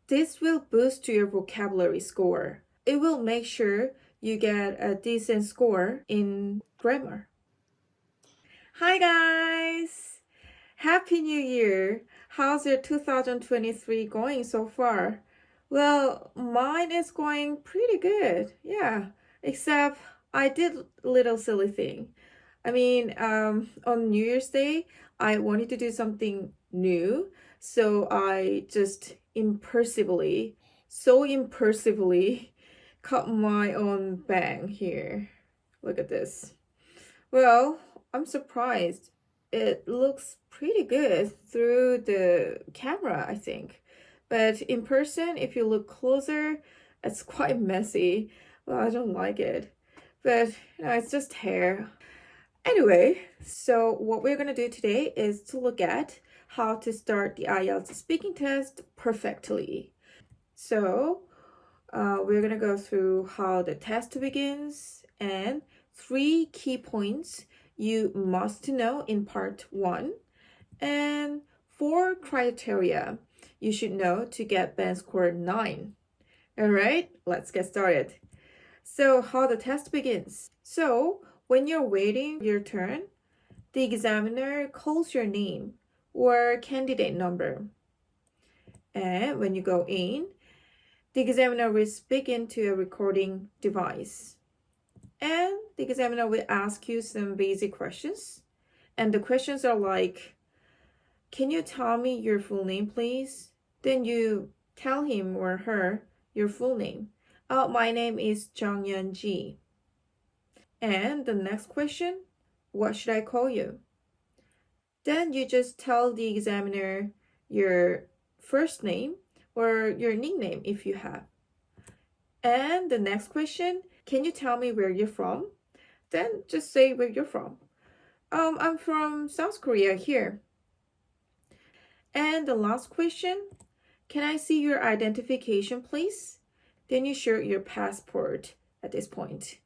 This will boost your vocabulary score. It will make sure you get a decent score in grammar. Hi guys! Happy New Year! How's your 2023 going so far? Well, mine is going pretty good. Yeah, except I did a little silly thing. On New Year's Day, I wanted to do something new, so I just so impulsively, cut my own bang here. Look at this. Well, I'm surprised. It looks pretty good through the camera, I think. But in person, if you look closer, it's quite messy. Well, I don't like it. But, it's just hair. Anyway, so what we're going to do today is to look at how to start the IELTS speaking test perfectly. So, we're going to go through how the test begins and 3 key points you must know in part 1 and 4 criteria you should know to get band score 9. All right, let's get started. So, how the test begins. So, when you're waiting your turn, the examiner calls your name or candidate number. And when you go in, the examiner will speak into a recording device. And the examiner will ask you some basic questions. And the questions are like, can you tell me your full name, please? Then you tell him or her your full name. Oh, my name is Jang Yeon-ji. And the next question, what should I call you? Then you just tell the examiner your first name or your nickname if you have. And the next question, can you tell me where you're from? Then just say where you're from. I'm from South Korea here. And the last question, can I see your identification, please? Then you show your passport at this point.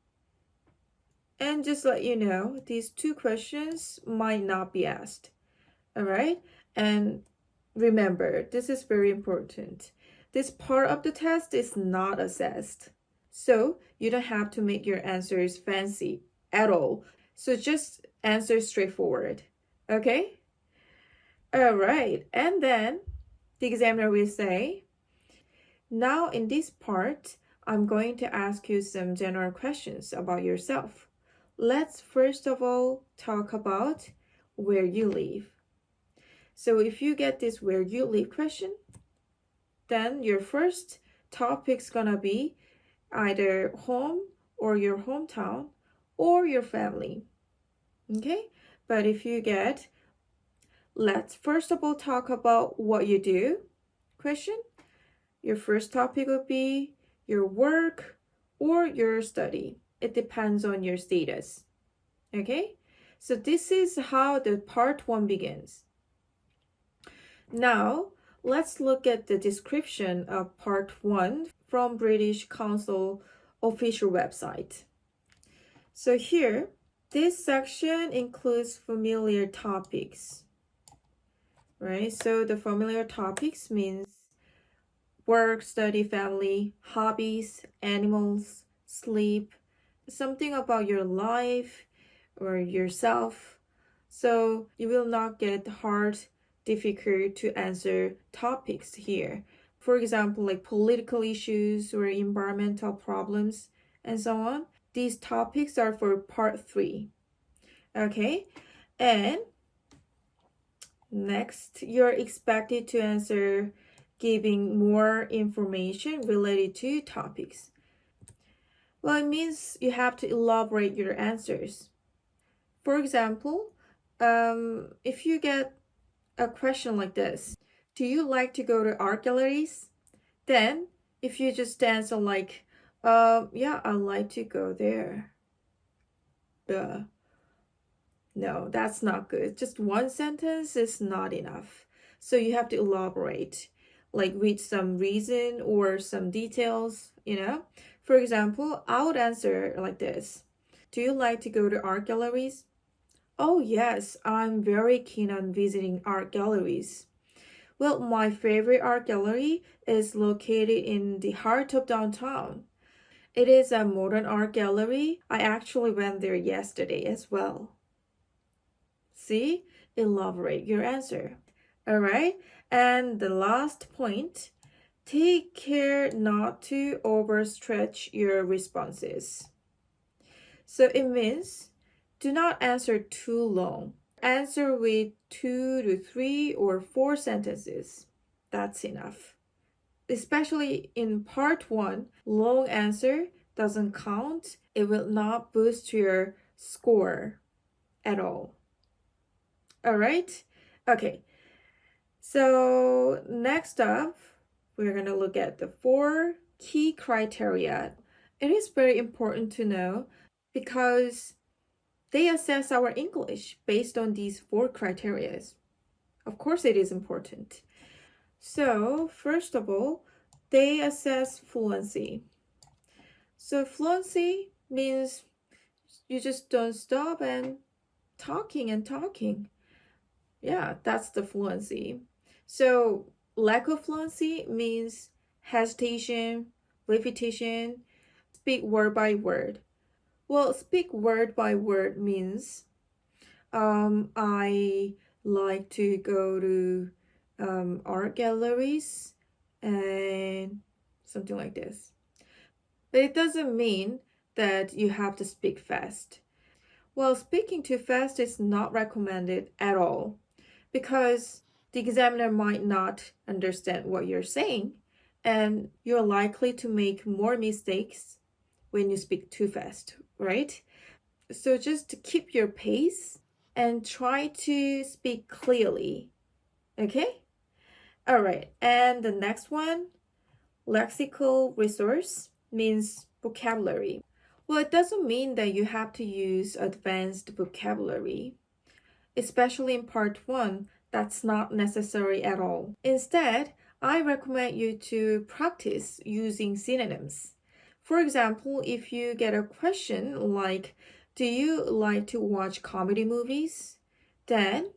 And just let you know, these 2 questions might not be asked. All right? And remember, this is very important. This part of the test is not assessed. So you don't have to make your answers fancy at all. So just answer straightforward. Okay? All right. And then the examiner will say, now in this part, I'm going to ask you some general questions about yourself. Let's first of all talk about where you live. So if you get this where you live question, then your first topic's gonna be either home or your hometown or your family. Okay? But if you get, let's first of all talk about what you do question, your first topic would be your work or your study. It depends on your status. Okay? So this is how the part 1 begins. Now, let's look at the description of part 1 from British Council official website. So here, this section includes familiar topics, right? So the familiar topics means work, study, family, hobbies, animals, sleep, something about your life or yourself. So you will not get hard, difficult to answer topics here. For example, like political issues or environmental problems and so on. These topics are for part 3. Okay? And next, you're expected to answer giving more information related to topics. Well, it means you have to elaborate your answers. For example, if you get a question like this, do you like to go to art galleries? Then, if you just answer like, yeah, I like to go there. No, that's not good. Just one sentence is not enough. So you have to elaborate, like with some reason or some details, For example, I would answer like this. Do you like to go to art galleries? Oh, yes, I'm very keen on visiting art galleries. Well, my favorite art gallery is located in the heart of downtown. It is a modern art gallery. I actually went there yesterday as well. See? Elaborate your answer. All right. And the last point, take care not to overstretch your responses. So it means do not answer too long. Answer with 2 to 3 or 4 sentences. That's enough. Especially in part 1, long answer doesn't count. It will not boost your score at all. All right? Okay. So next up, we're going to look at the 4 key criteria. It is very important to know because they assess our English based on these 4 criteria. Of course, it is important. So, first of all, they assess fluency. So, fluency means you just don't stop and talking and talking. Yeah, that's the fluency. So, lack of fluency means hesitation, repetition, speak word by word. Well, speak word by word means I like to go to art galleries and something like this. But it doesn't mean that you have to speak fast. Well, speaking too fast is not recommended at all because the examiner might not understand what you're saying and you're likely to make more mistakes when you speak too fast, right? So just keep your pace and try to speak clearly. Okay? All right. And the next one, lexical resource means vocabulary. Well, it doesn't mean that you have to use advanced vocabulary, especially in part 1. That's not necessary at all. Instead, I recommend you to practice using synonyms. For example, if you get a question like, do you like to watch comedy movies? Then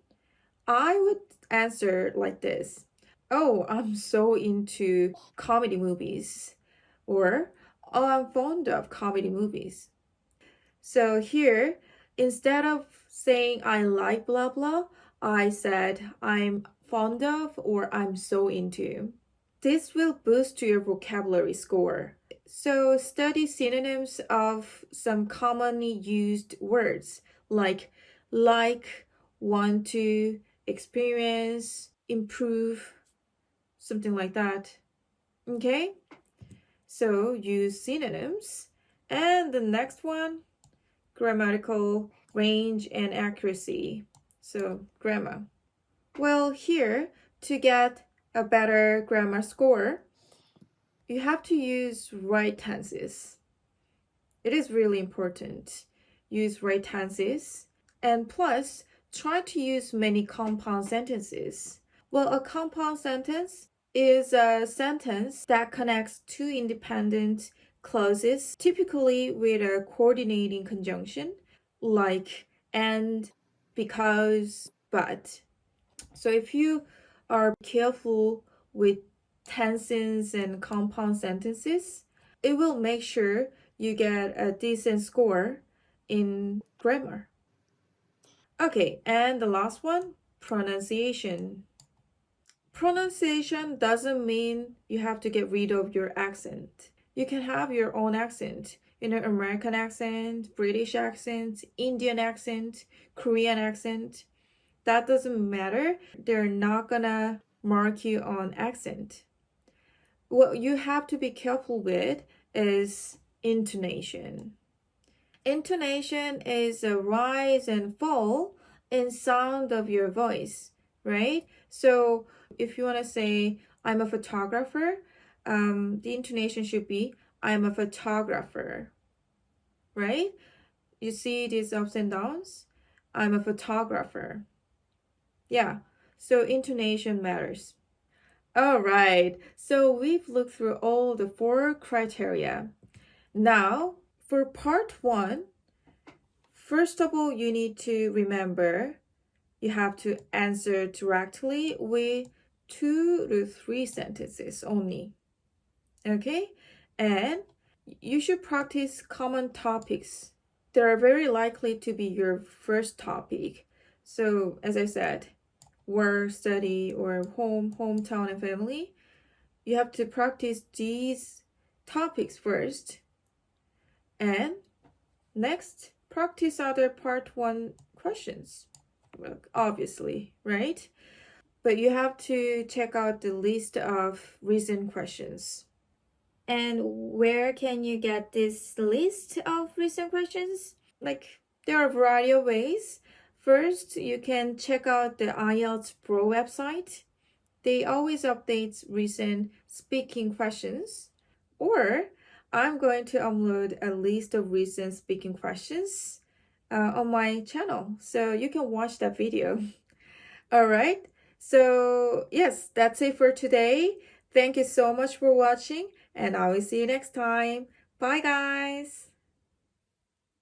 I would answer like this. Oh, I'm so into comedy movies. Or, oh, I'm fond of comedy movies. So here, instead of saying I like blah blah, I said I'm fond of or I'm so into. This will boost your vocabulary score. So study synonyms of some commonly used words like, want to, experience, improve, something like that. Okay? So use synonyms. And the next one, grammatical range and accuracy. So grammar. Well, here to get a better grammar score, you have to use right tenses. It is really important. Use right tenses. And plus, try to use many compound sentences. Well, a compound sentence is a sentence that connects two independent clauses, typically with a coordinating conjunction, like and, because, but. So if you are careful with tenses and compound sentences, it will make sure you get a decent score in grammar. Okay, and the last one, pronunciation. Pronunciation doesn't mean you have to get rid of your accent. You can have your own accent, American accent, British accent, Indian accent, Korean accent. That doesn't matter. They're not gonna mark you on accent. What you have to be careful with is intonation. Intonation is a rise and fall in sound of your voice, right? So if you want to say, I'm a photographer, the intonation should be, I'm a photographer, right? You see these ups and downs? I'm a photographer. Yeah, so intonation matters. All right, so we've looked through all the 4 criteria. Now, for part 1, first of all, you need to remember you have to answer directly with 2 to 3 sentences only. Okay? And you should practice common topics. They are very likely to be your first topic. So, as I said, work, study, or home, hometown, and family. You have to practice these topics first. And next, practice other part 1 questions. Well, obviously, right? But you have to check out the list of recent questions. And where can you get this list of recent questions? Like, there are a variety of ways. First, you can check out the IELTS Pro website. They always update recent speaking questions. Or I'm going to upload a list of recent speaking questions on my channel, so you can watch that video. All right. So yes, that's it for today. Thank you so much for watching, and I will see you next time. Bye, guys.